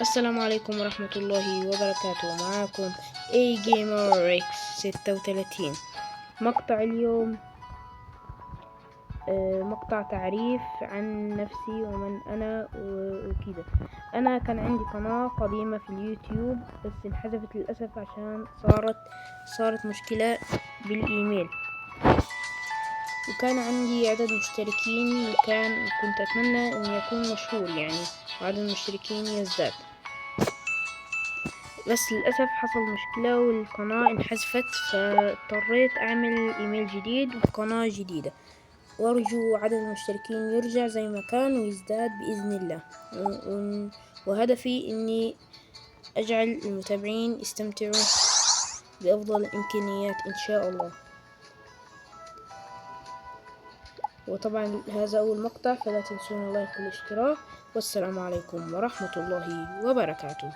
السلام عليكم ورحمة الله وبركاته. معاكم اي جيمر اكس 36. مقطع اليوم مقطع تعريف عن نفسي ومن انا وكده. انا كان عندي قناة قديمة في اليوتيوب، بس انحذفت للأسف عشان صارت مشكلة بالايميل، وكان عندي عدد مشتركين، كنت اتمنى اني اكون مشهور يعني، وعدد المشتركين يزداد. بس للأسف حصل مشكلة والقناة انحذفت، فاضطريت أعمل إيميل جديد وقناة جديدة، وأرجو عدد المشتركين يرجع زي ما كان ويزداد بإذن الله. وهدفي إني أجعل المتابعين يستمتعوا بأفضل الإمكانيات إن شاء الله. وطبعا هذا أول مقطع، فلا تنسون اللايك والاشتراك، والسلام عليكم ورحمة الله وبركاته.